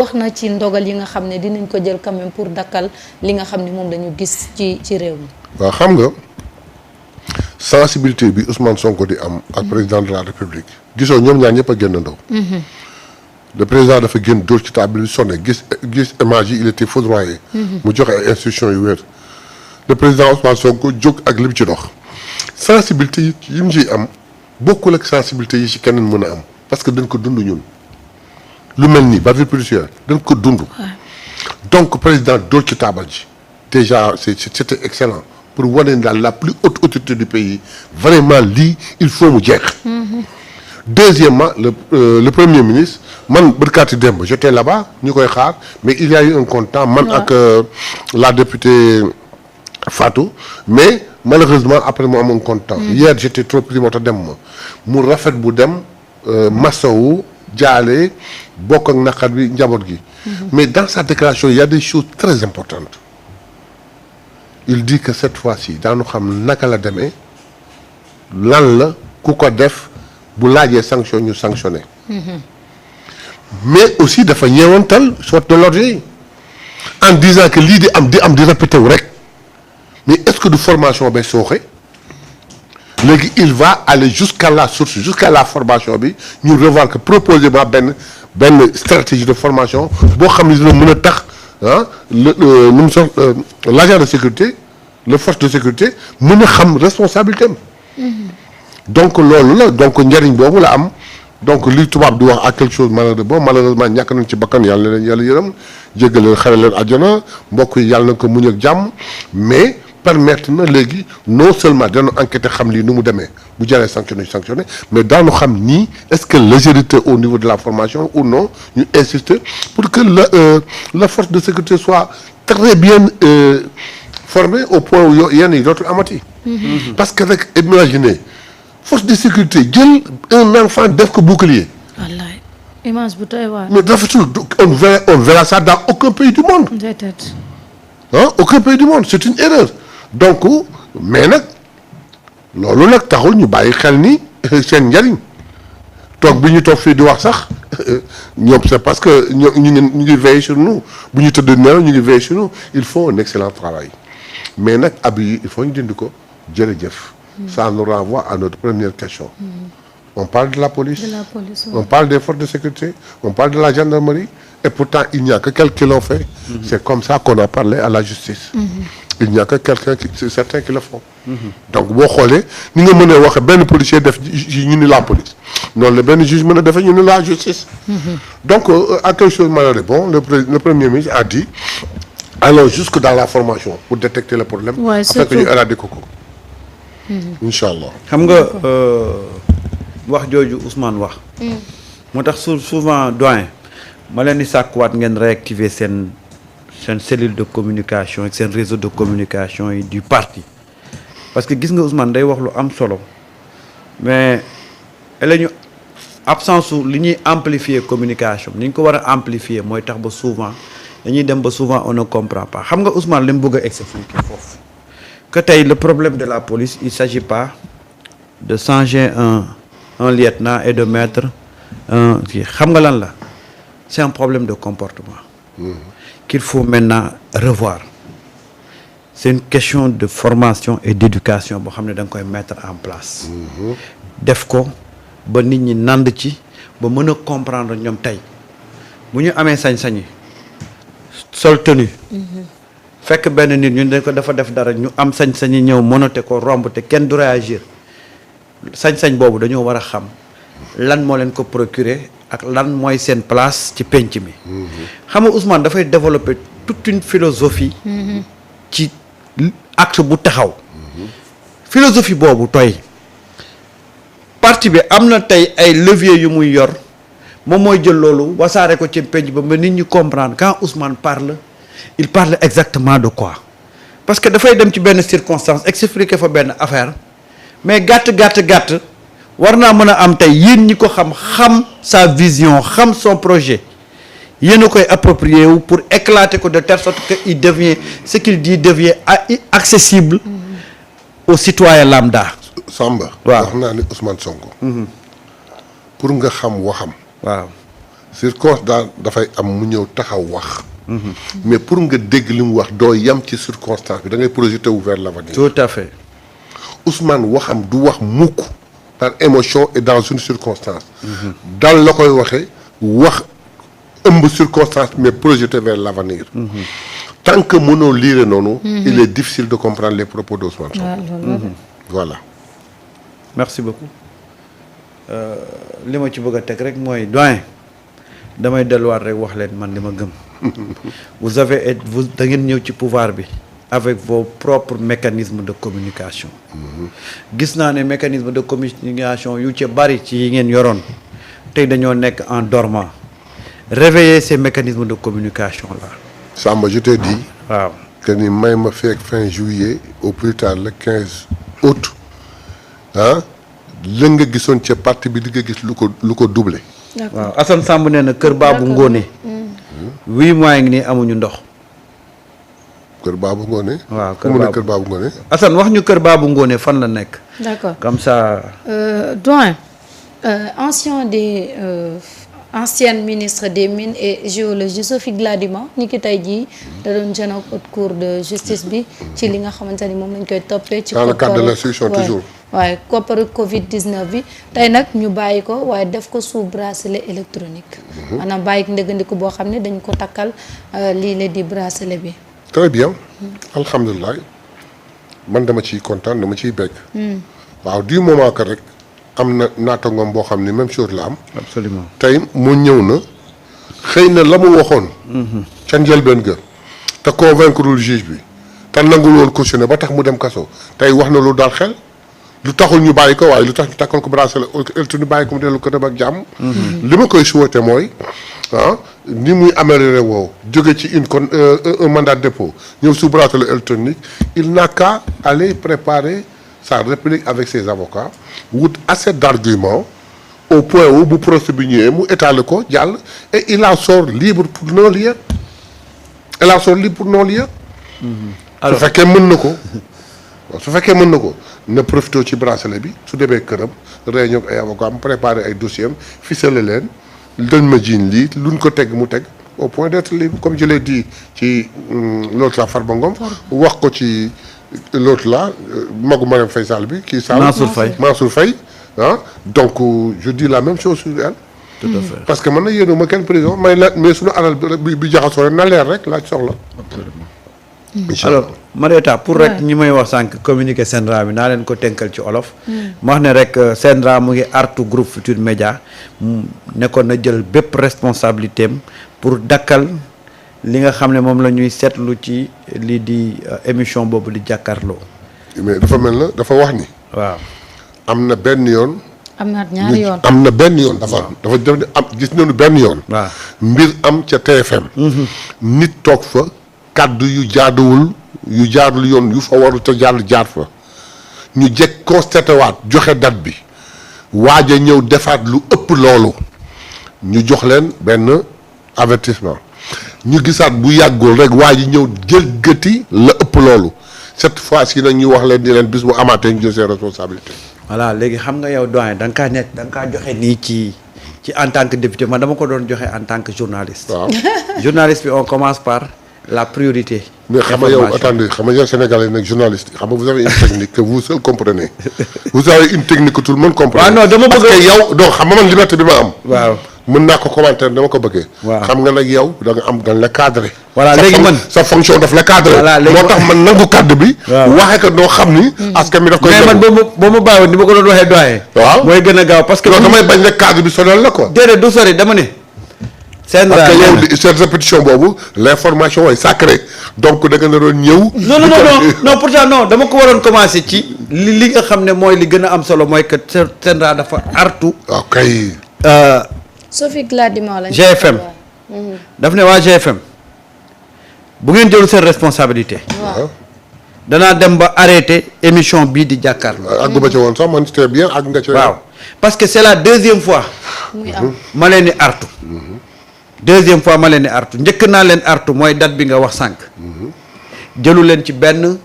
wax na ci ndogal yi nga xam ne dinañ ko jël quand même pour dakkal li nga xam ne moom dañu gis ci réew mi. waaw xam nga sensibilité bi Ousmane Sonko di am ak président de la République gisoo ñoom ñaar ñëpp a génn ndaw. le président dafa génn dóor ci table bi sonné gis image yi il était foudroyé. mu joxe ay instructions yu wér. le président Ousmane Sonko jóg ak li mu ci dox. sensibilité yi mu ciy am bokkul ak sensibilité yi ci keneen mën a am parce que dañ ko dund ñun. lu mel nii bavure policière dañ ko dund. donc président dóor ci taabal ji déjà c'était excellent pour wane daal la plus haute autorité du pays vraiment lii il faut mu jeex. deuxièmement le premier ministre man barkaati démb j'étais là-bas ñu koy xaar mais il y a eu un contretemps man ak la députée Fatou mais malheureusement après mu am un contretemps. hier j'étais trop pris moo tax dem ma mu rafet bu dem masawu jaale bokk ak naqar bi njaboot gi. mais dans sa déclaration il y a des choses très importantes. il dit que cette fois-ci daanu xam naka la demee lan la ku ko def bu laajee sanction ñu sanctionné. mais aussi dafa ñeewantal soit de l'ordre yi en disant que lii di am di répété wu rek mais est-ce que du formation bay sooxe léegi il va aller jusqu'à la source jusqu'à la formation bi ñu revoir que proposer ba benn stratégie de formation boo xam ne dina mën a tax l'agent de sécurité le force de sécurité mën a xam responsabilité am. donc loolu la donc njëriñ boobu la am donc li tubaab di wax ak quelque chose malheureusement ñàkk nañ ci bakkan yàlla na leen yàlla yërëm jéggal leen xare leen àjjana mbokk yi yàlla na ko muñ ak jàmm mais permettre na léegi non seulement dañu enquêter xam lii nu mu demee bu jaree sanctionné mais daanu xam nii est-ce que légèreté au niveau de la formation ou non ñu insister pour que la force de sécurité soit très bien formée au point où yenn yi dootul amati. parce que rek imaginez force de sécurité jël un enfant def ko bouclier. wallaay image bu doy waar. mais rafetul on verra ça dans aucun pays du monde. aucun pays du monde c'est une erreur donc mais nag loolu nag taxul ñu bàyyi xel ni seen njariñ toog bi ñu toog fii di wax sax ñoom c'est parce que ñu ngi veiller sur nous bu ñu tëdd nelaw ñu ngi veiller sur nous il faut un excellent travail mais nag ab yi il faut ñu dindi ko jërëjëf. ça nous renvoie à notre première question. On parle de la police. On parle des forces de sécurité. On parle de la gendarmerie. Et pourtant, il n'y a que quelques qui l'ont fait. C'est comme ça qu'on a parlé à la justice. Il n'y a que certains qui le font. Donc, boo xoolee ni nga mën a waxee benn policier def ñu ni la police noonu la benn juge mën a defee ñu ni la justice. Donc, à quelque chose malheureux, bon, le premier ministre a dit allons jusque dans la formation pour détecter le problème. Ouais, afin que ñu éradiquer ko. incha allah. xam nga wax jooju Ousmane wax. moo tax souvent doyen ma leen di sàkkuwaat ngeen réactiver seen cellule de communication ak seen réseau de communication yi du parti parce que gis nga Ousmane day wax lu am solo mais la ñu absence su li ñuy amplifier communication ni ñu ko war a amplifier mooy tax ba souvent dañuy dem ba souvent on ne comprend pas xam nga Ousmane li mu bëgg a expliquer foofu. que tey le problème de la police il s'agit pas de changer un lieutenant et de mettre un kii xam nga lan la c'est un problème de comportement qu'il faut maintenant revoir c'est une question de formation et d'éducation boo xam ne da nga koy mettre en place def ko ba nit ñi nand ci ba mën a comprendre ñoom tey bu ñu amee sañ-sañi sol tenue fekk benn nit ñun dañ ko dafa def dara ñu am sañ-sañi ñëw monote ko romb te kenn du réagir sañ-sañ boobu dañoo war a xam lan moo leen ko procurer ak lan mooy seen place ci penc mi. xam nga Ousmane dafay développer toute une philosophie. ci acte bu taxaw. philosophie boobu tooy parti bi am na tey ay leviers yu muy yor moom mooy jël loolu wasaare ko ci penc ba nit ñi comprendre quand Ousmane parle. il parle exactement de quoi parce que dafay dem ci benn circonstance expliquer fa benn affaire mais gàtt war naa mën a am tey yéen ñi ko xam sa vision xam son projet yéen a koy approprier wu pour éclater ko de telle sorte que il devient ce qu'il dit devient accessible aux citoyens lambda. Samba. waaw wax naa ni Ousmane Sonko. pour nga xam waxam. waaw circonstance dafay am mu ñëw taxaw wax. mais pour nga dégg li mu wax doo yam ci circonstance bi da ngay projeté wu vers l'avenir. tout à fait. Ousmane waxam du wax mukk par émotion et dans une circonstance. dal la koy waxee wax ëmb circonstance mais projeté vers l'avenir. tant que mënoo lire noonu. il est difficile de comprendre les propos d'Ousmane Sonko. voilà. merci beaucoup li ma ci bëgg a teg rek mooy doyen damay delluwaat rek wax leen man li ma gëm. vous da ngeen ñëw ci pouvoir bi avec vos propres mécanismes de communication. gis naa ne mécanisme de communication yu ci bari ci yi ngeen yoroon tey dañoo nekk en dormant réveiller ces mécanismes de communication là. Samba je t'ai dit. waaw que ni may ma fekk fin juillet au plus tard le 15 août ah la nga gisoon ca parti bi di nga gis lu ko doublé. waaw Assane Samb nee na kër Babou Ngoné 8 mois ngi nii amuñu ndox. kër Babou Ngoné. waaw kër Babou Ngoné. Assane wax ñu kër Babou Ngoné fan la nekk. d'accord comme ça. doyen ancienne ministre des mines et géologie Sophie Gladima ni ki tey jii da doon jënoog haute cour de justice bi ci li nga xamante ni moom lañ koy toppee. ci dans le cadre de l'instruction toujours. waaye kopparu Covid 19 bi tey nag ñu bàyyi ko waaye def ko sous bracelet électronique. maanaam bàyyi ndëgëndiku boo xam ne dañ ko takkal lii la di bracelet bi. très bien. alhamdulilah man dama ciy kontaan dama ciy bégg. waaw du moment que rek. am na naataangoom boo xam ni même chose la am. absolument tey mu ñëw na xëy na la mu waxoon. ca njëlbeen ga te convaincre juge bi te nangul woon cautionné ba tax mu dem kaso tey wax na lu daal xel lu taxul ñu bàyyi ko waaye lu tax ñu takkal ko bracelet électronique bàyyi ko mu dellu këram ak jàmm. li ma koy souhaité mooy ni muy amélioré woo jóge ci un mandat de dépôt ñëw sous bracelet électronique il n'a qu'à aller préparer sa réplique avec ses avocats wut assez d'arguments au point où bu procès bi ñëwee mu étaler ko jàll et il en sort libre pour non-lieu. il en sort libre pour non-lieu. su fekkee mën na ko su fekkee mën na ko na profité ci bracelet bi su demee këram réunion ak ay avocats am préparer ay dossiers am ficelé leen dañ ma jiiñ lii luñ ko teg mu teg au point d'être libre comme je l'ai dit ci l'autre la Farba Ngom wax ko ci l'autre là magu Marième Faye Sall bi kii Sall Mansour Faye donc je dis la même chose sur elle. tout à fait parce que man na yéenu ma kenn prison may la mais suñu alal bi jaxasoo rek na leer rek laaj soxla. alors Marieta pour rek ñi may wax sànq communiqué Sendra bi naa leen ko tënkal ci olof. ma wax ne rek Sendra mu ngi artu groupe Futurs Médias nekkoon na jël bépp responsabilité am pour dakkal li nga xam ne moom la ñuy seetlu ci lii di émission boobu di jàkkaarloo. mais dafa mel na dafa wax ni. waaw am na benn yoon. am na ñaari yoon am na benn yoon. dafa def am gis nañu benn yoon. waaw mbir am ca TFM. nit toog fa kàddu yu jaaduwul yu jaarul yoon yu fa warul te jaar fa ñu jekk constaté waat joxe date bi waaj a ñëw defaat lu ëpp loolu ñu jox leen benn avertissement ñu gisaat bu yàggul rek waa ji ñëw jël gëti la ëpp loolu cette fois-ci nag ñu wax leen di leen bis bu amaatee ñu jël seen responsabilité. voilà léegi xam nga yow doyen da nga kaa joxe nii ci en tant que député man dama ko doon joxe en tant que journaliste. waaw journaliste bi on commence par la priorité. mais xam nga yow attendez xam nga yow Sénégalais nag journaliste xam nga vous avez une technique que vous seul comprenez vous avez une technique que tout le monde comprend. waaw non dama bëgg parce que yow donc xam nga man liberté bi ma am. waaw mën naa ko commentaire dama ko bëggee. waaw xam nga nag yow da nga am dañ la cadré. voilà léegi man sa fonction daf la cadré. voilà léegi moo tax man nangu cadre bi. waaw waxee ko doo xam ni. askan mi daf koy. mais man boo ma bàyyiwoon ni ma ko doon waxee doyen. waaw mooy gën a gaaw parce que. non damay bañ ne cadre bi sonal la quoi. déedéet du sori dama ne. parce que yow cette répétition boobu l'information est sacrée donc da nga naroon ñëw. non pourtant non dama ko waroon commencer ci li nga xam ne mooy li gën a am solo mooy que Sendra dafa artu. ok. Sophie Gladima lañ. GFM daf ne waa GFM bu ngeen jël seen responsabilité. waaw danaa dem ba arrêter émission bii di jàkkaarloo. àggu ba ci woon sax man c'était bien àgg nga ci. waaw parce que c'est la deuxième fois. muy am ma leen di artu. deuxième fois ma leen di artu njëkk naa leen artu mooy date bi nga wax sànq. jëlu leen ci benn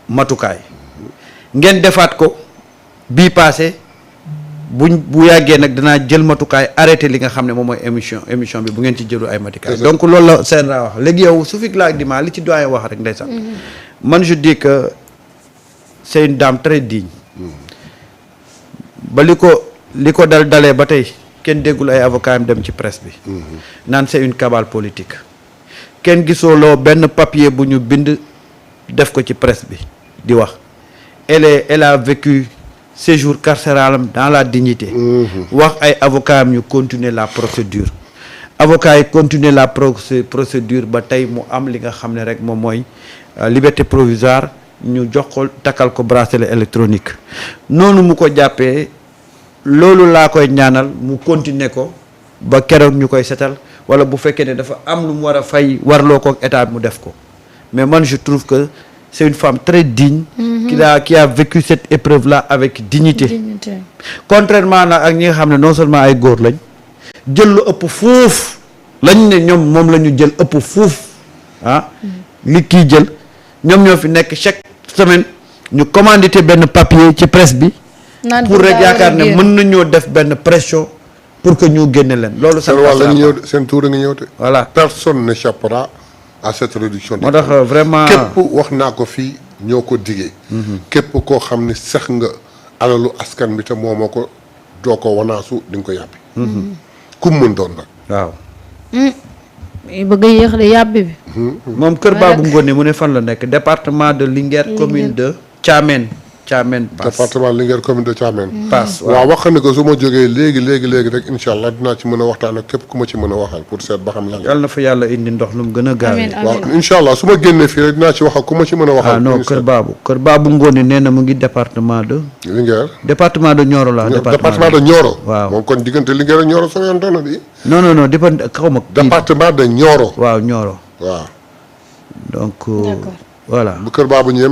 matukaay. ngeen defaat ko bii passé bu yàggee nag danaa jël matukaay arrêté li nga xam ne moom mooy émission bi bu ngeen ci jëlu ay matukaay. donc loolu la CNRA wax léegi yow su fi laa dima li ci doyen wax rek ndeysaan. man je dis que c'est une dame très digne. ba li ko dalee ba tey kenn déggul ay avocat am dem ci presse bi. naan c'est une cabale politique. kenn gisooloo benn papier bu ñu bind def ko ci presse bi di wax elle a vécu séjour carcéral dans la dignité. wax ay avocat am ñu continuer la procédure. avocat yi continuer la procédure ba tey mu am li nga xam ne rek moom mooy liberté provisoire ñu jox ko takkal ko bracelet électronique noonu mu ko jàppee loolu laa koy ñaanal mu continuer ko ba keroog ñu koy setal wala bu fekkee ne dafa am lu mu war a fay warloo ko ak état mu def ko mais man je trouve que c'est une femme très digne. qui a vécu cette épreuve là avec dignité. Contrairement nag ak ñi nga xam ne non seulement ay góor lañ jël lu ëpp fuuf lañ ne ñoom moom la ñu jël ëpp fuuf li kii jël ñoom ñoo fi nekk chaque semaine ñu commandité benn papier ci presse bi. pour rek yaakaar ne mën nañoo def benn pression pour que ñu génne leen. loolu sax seen tour a ngi ñëw te. voilà personne n'échappera à cette réduction. moo tax vraiment képp wax naa ko fii ñoo ko diggee. képp koo xam ne sax nga alalu askan bi te moomoo ko doo ko wanaasu di nga ko yàbbi. ku mu mën doon nag. waaw. bëgg a yéex de yàbbi bi. moom Kër Babou Ngoné mu ne fan la nekk département de Linguère commune de Thiamène Pass. département Linguère commune de Thiamène. Pass waaw wax ne ko su ma jógee léegi rek incha allah dinaa ci mën a waxtaan ak képp ku ma ci mën a waxal pour seet ba xam lan. yàlla na fa yàlla indi ndox lu mu gën a gaawee. waaw incha allah su ma génnee fii rek dinaa ci wax ak ku ma ci mën a waxal. non Kër Babou Ngoné nee na mu ngi département de. Linguère. département de Nioro la. département de Nioro. waaw moom kon diggante Linguère ak Nioro soo yoon bi. non xaw ma. département de Nioro. waaw Nioro. waaw. donc voilà. bu Kër Babou ñëwee